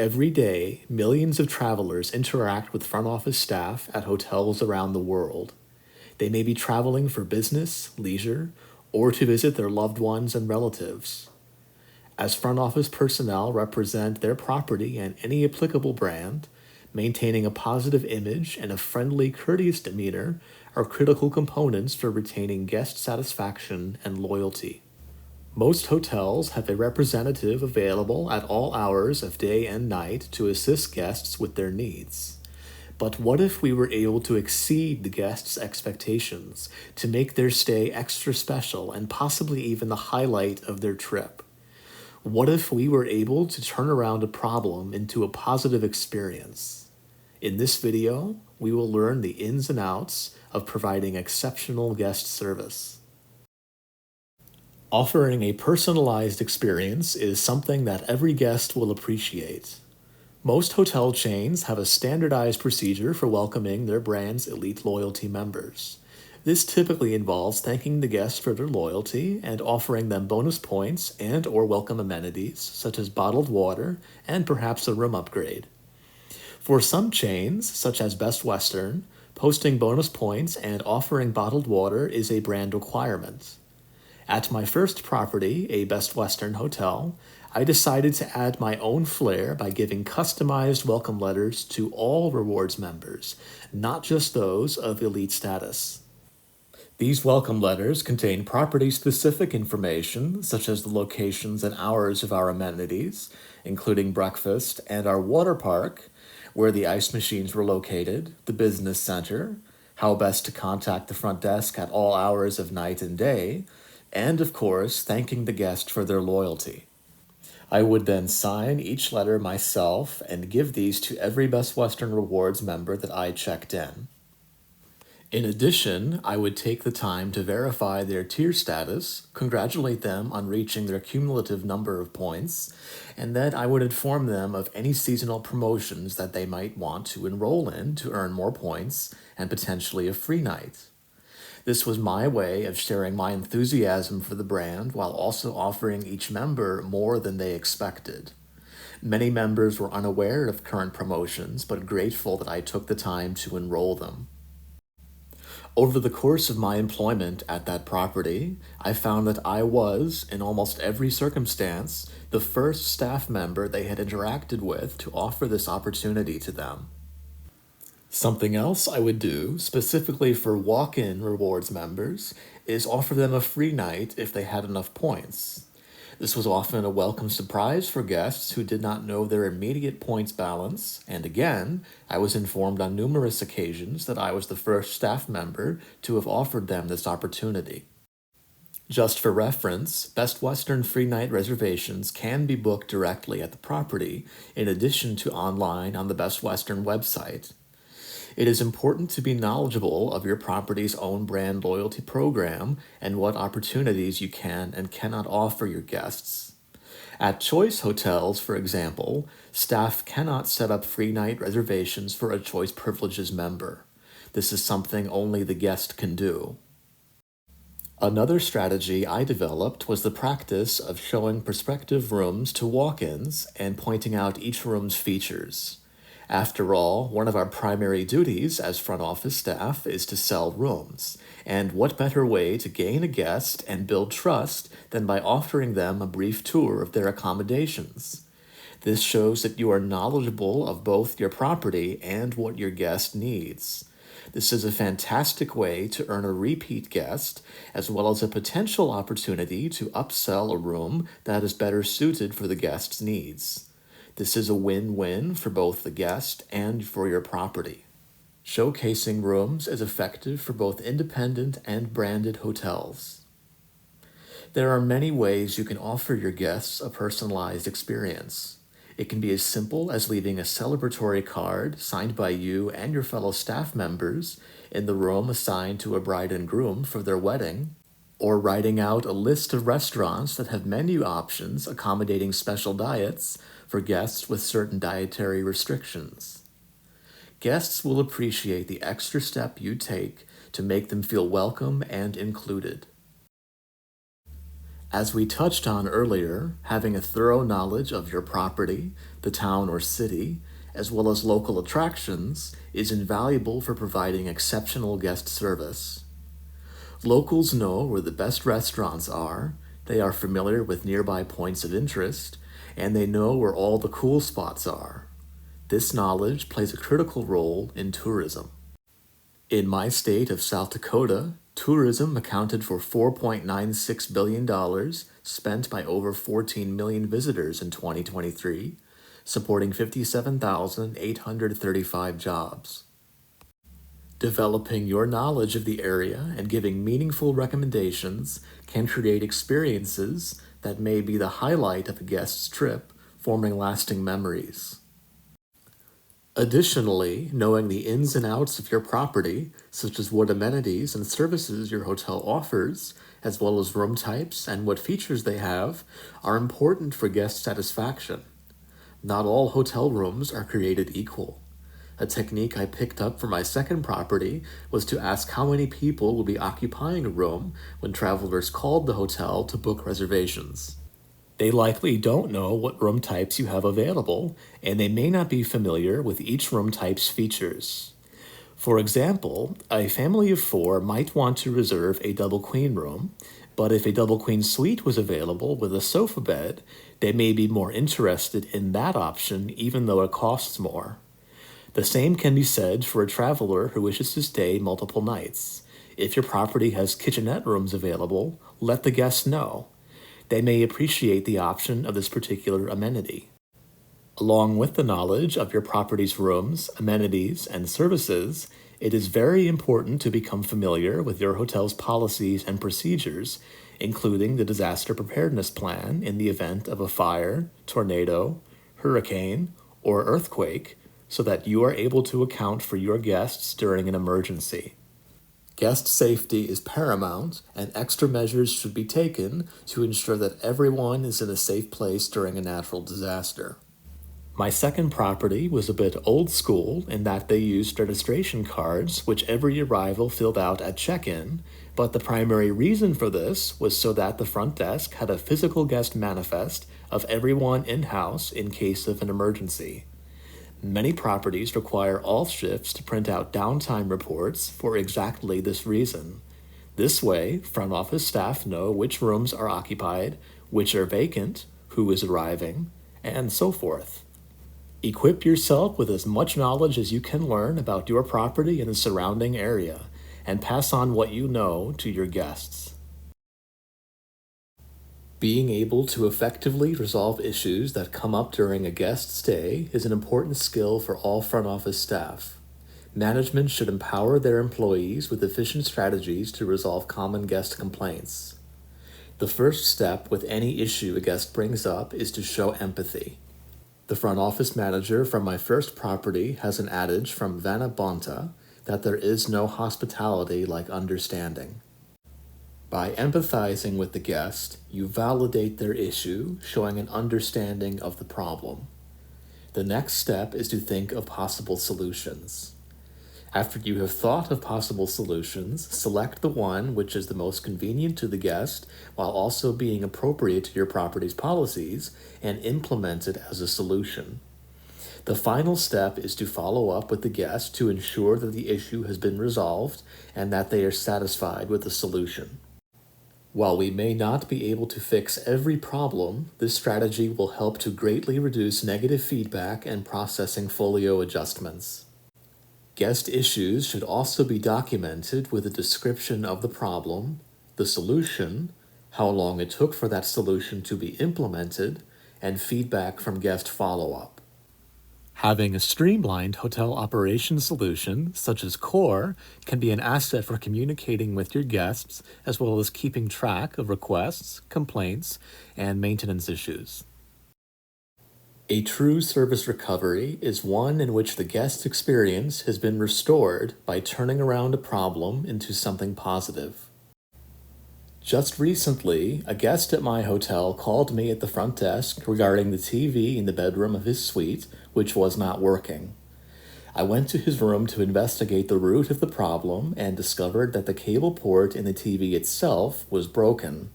Every day, millions of travelers interact with front office staff at hotels around the world. They may be traveling for business, leisure, or to visit their loved ones and relatives. As front office personnel represent their property and any applicable brand, maintaining a positive image and a friendly, courteous demeanor are critical components for retaining guest satisfaction and loyalty. Most hotels have a representative available at all hours of day and night to assist guests with their needs. But what if we were able to exceed the guests' expectations, to make their stay extra special and possibly even the highlight of their trip? What if we were able to turn around a problem into a positive experience? In this video, we will learn the ins and outs of providing exceptional guest service. Offering a personalized experience is something that every guest will appreciate. Most hotel chains have a standardized procedure for welcoming their brand's elite loyalty members. This typically involves thanking the guests for their loyalty and offering them bonus points and/or welcome amenities such as bottled water and perhaps a room upgrade. For some chains, such as Best Western, posting bonus points and offering bottled water is a brand requirement. At my first property, a Best Western hotel, I decided to add my own flair by giving customized welcome letters to all rewards members, not just those of elite status. These welcome letters contain property-specific information, such as the locations and hours of our amenities, including breakfast, and our water park, where the ice machines were located, the business center, how best to contact the front desk at all hours of night and day, and of course, thanking the guest for their loyalty. I would then sign each letter myself and give these to every Best Western Rewards member that I checked in. In addition, I would take the time to verify their tier status, congratulate them on reaching their cumulative number of points, and then I would inform them of any seasonal promotions that they might want to enroll in to earn more points and potentially a free night. This was my way of sharing my enthusiasm for the brand while also offering each member more than they expected. Many members were unaware of current promotions, but grateful that I took the time to enroll them. Over the course of my employment at that property, I found that I was, in almost every circumstance, the first staff member they had interacted with to offer this opportunity to them. Something else I would do, specifically for walk-in rewards members, is offer them a free night if they had enough points. This was often a welcome surprise for guests who did not know their immediate points balance, and again, I was informed on numerous occasions that I was the first staff member to have offered them this opportunity. Just for reference, Best Western free night reservations can be booked directly at the property, in addition to online on the Best Western website. It is important to be knowledgeable of your property's own brand loyalty program and what opportunities you can and cannot offer your guests. At Choice Hotels, for example, staff cannot set up free night reservations for a Choice Privileges member. This is something only the guest can do. Another strategy I developed was the practice of showing prospective rooms to walk-ins and pointing out each room's features. After all, one of our primary duties as front office staff is to sell rooms, and what better way to gain a guest and build trust than by offering them a brief tour of their accommodations? This shows that you are knowledgeable of both your property and what your guest needs. This is a fantastic way to earn a repeat guest, as well as a potential opportunity to upsell a room that is better suited for the guest's needs. This is a win-win for both the guest and for your property. Showcasing rooms is effective for both independent and branded hotels. There are many ways you can offer your guests a personalized experience. It can be as simple as leaving a celebratory card signed by you and your fellow staff members in the room assigned to a bride and groom for their wedding, or writing out a list of restaurants that have menu options accommodating special diets for guests with certain dietary restrictions. Guests will appreciate the extra step you take to make them feel welcome and included. As we touched on earlier, having a thorough knowledge of your property, the town or city, as well as local attractions, is invaluable for providing exceptional guest service. Locals know where the best restaurants are, they are familiar with nearby points of interest, and they know where all the cool spots are. This knowledge plays a critical role in tourism. In my state of South Dakota, tourism accounted for $4.96 billion spent by over 14 million visitors in 2023, supporting 57,835 jobs. Developing your knowledge of the area and giving meaningful recommendations can create experiences that may be the highlight of a guest's trip, forming lasting memories. Additionally, knowing the ins and outs of your property, such as what amenities and services your hotel offers, as well as room types and what features they have, are important for guest satisfaction. Not all hotel rooms are created equal. A technique I picked up for my second property was to ask how many people would be occupying a room when travelers called the hotel to book reservations. They likely don't know what room types you have available, and they may not be familiar with each room type's features. For example, a family of 4 might want to reserve a double queen room, but if a double queen suite was available with a sofa bed, they may be more interested in that option even though it costs more. The same can be said for a traveler who wishes to stay multiple nights. If your property has kitchenette rooms available, let the guests know. They may appreciate the option of this particular amenity. Along with the knowledge of your property's rooms, amenities, and services, it is very important to become familiar with your hotel's policies and procedures, including the disaster preparedness plan in the event of a fire, tornado, hurricane, or earthquake, so that you are able to account for your guests during an emergency. Guest safety is paramount, and extra measures should be taken to ensure that everyone is in a safe place during a natural disaster. My second property was a bit old school in that they used registration cards which every arrival filled out at check-in, but the primary reason for this was so that the front desk had a physical guest manifest of everyone in-house in case of an emergency. Many properties require all shifts to print out downtime reports for exactly this reason. This way, front office staff know which rooms are occupied, which are vacant, who is arriving, and so forth. Equip yourself with as much knowledge as you can learn about your property and the surrounding area, and pass on what you know to your guests. Being able to effectively resolve issues that come up during a guest stay is an important skill for all front office staff. Management should empower their employees with efficient strategies to resolve common guest complaints. The first step with any issue a guest brings up is to show empathy. The front office manager from my first property has an adage from Vanna Bonta that there is no hospitality like understanding. By empathizing with the guest, you validate their issue, showing an understanding of the problem. The next step is to think of possible solutions. After you have thought of possible solutions, select the one which is the most convenient to the guest while also being appropriate to your property's policies and implement it as a solution. The final step is to follow up with the guest to ensure that the issue has been resolved and that they are satisfied with the solution. While we may not be able to fix every problem, this strategy will help to greatly reduce negative feedback and processing folio adjustments. Guest issues should also be documented with a description of the problem, the solution, how long it took for that solution to be implemented, and feedback from guest follow-up. Having a streamlined hotel operations solution, such as Core, can be an asset for communicating with your guests, as well as keeping track of requests, complaints, and maintenance issues. A true service recovery is one in which the guest experience has been restored by turning around a problem into something positive. Just recently, a guest at my hotel called me at the front desk regarding the TV in the bedroom of his suite, which was not working. I went to his room to investigate the root of the problem and discovered that the cable port in the TV itself was broken.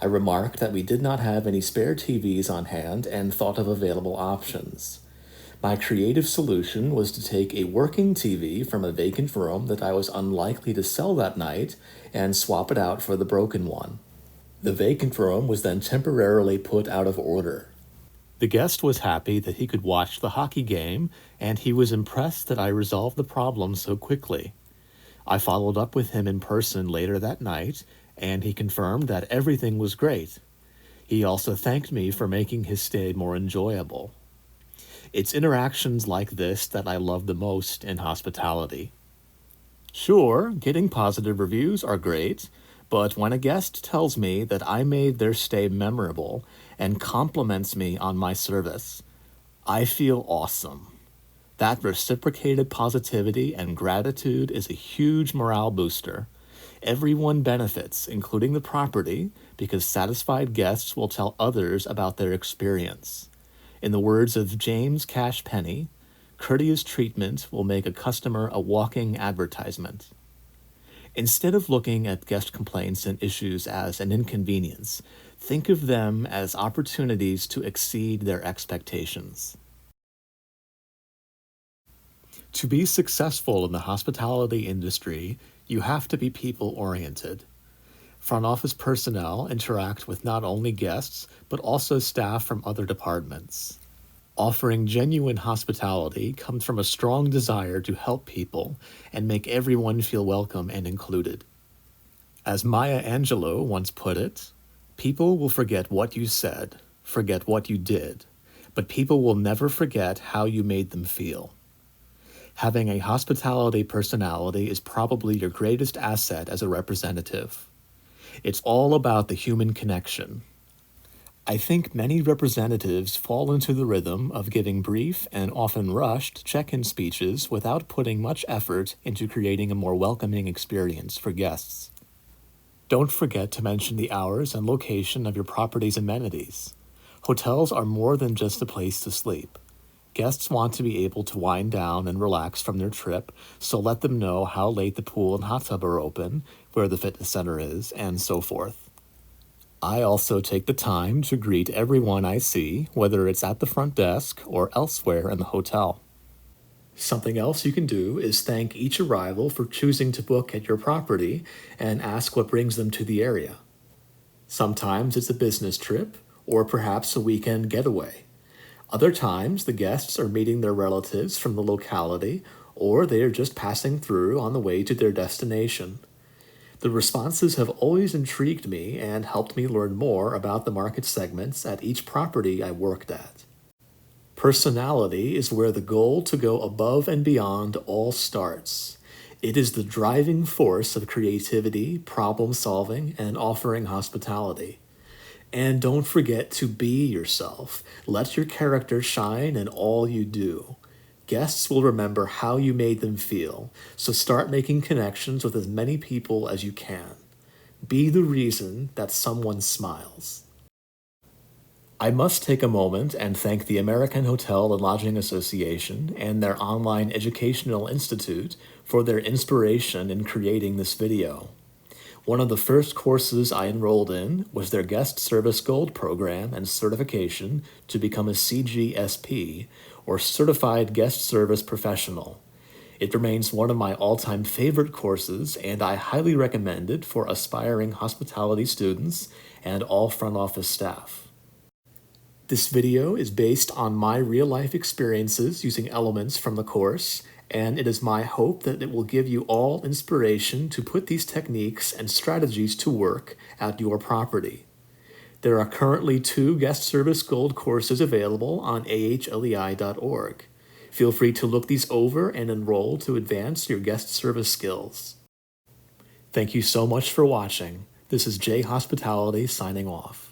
I remarked that we did not have any spare TVs on hand and thought of available options. My creative solution was to take a working TV from a vacant room that I was unlikely to sell that night and swap it out for the broken one. The vacant room was then temporarily put out of order. The guest was happy that he could watch the hockey game, and he was impressed that I resolved the problem so quickly. I followed up with him in person later that night, and he confirmed that everything was great. He also thanked me for making his stay more enjoyable. It's interactions like this that I love the most in hospitality. Sure, getting positive reviews are great, but when a guest tells me that I made their stay memorable and compliments me on my service, I feel awesome. That reciprocated positivity and gratitude is a huge morale booster. Everyone benefits, including the property, because satisfied guests will tell others about their experience. In the words of James Cash Penney, courteous treatment will make a customer a walking advertisement. Instead of looking at guest complaints and issues as an inconvenience, think of them as opportunities to exceed their expectations. To be successful in the hospitality industry, you have to be people-oriented. Front office personnel interact with not only guests, but also staff from other departments. Offering genuine hospitality comes from a strong desire to help people and make everyone feel welcome and included. As Maya Angelou once put it, people will forget what you said, forget what you did, but people will never forget how you made them feel. Having a hospitality personality is probably your greatest asset as a representative. It's all about the human connection. I think many representatives fall into the rhythm of giving brief and often rushed check-in speeches without putting much effort into creating a more welcoming experience for guests. Don't forget to mention the hours and location of your property's amenities. Hotels are more than just a place to sleep. Guests want to be able to wind down and relax from their trip, so let them know how late the pool and hot tub are open, where the fitness center is, and so forth. I also take the time to greet everyone I see, whether it's at the front desk or elsewhere in the hotel. Something else you can do is thank each arrival for choosing to book at your property and ask what brings them to the area. Sometimes it's a business trip, or perhaps a weekend getaway. Other times, the guests are meeting their relatives from the locality, or they are just passing through on the way to their destination. The responses have always intrigued me and helped me learn more about the market segments at each property I worked at. Personality is where the goal to go above and beyond all starts. It is the driving force of creativity, problem solving, and offering hospitality. And don't forget to be yourself. Let your character shine in all you do. Guests will remember how you made them feel, so start making connections with as many people as you can. Be the reason that someone smiles. I must take a moment and thank the American Hotel and Lodging Association and their online educational institute for their inspiration in creating this video. One of the first courses I enrolled in was their Guest Service Gold program and certification to become a CGSP, or Certified Guest Service Professional. It remains one of my all-time favorite courses, and I highly recommend it for aspiring hospitality students and all front office staff. This video is based on my real-life experiences using elements from the course, and it is my hope that it will give you all inspiration to put these techniques and strategies to work at your property. There are currently 2 Guest Service Gold courses available on ahlei.org. Feel free to look these over and enroll to advance your guest service skills. Thank you so much for watching. This is Jay Hospitality signing off.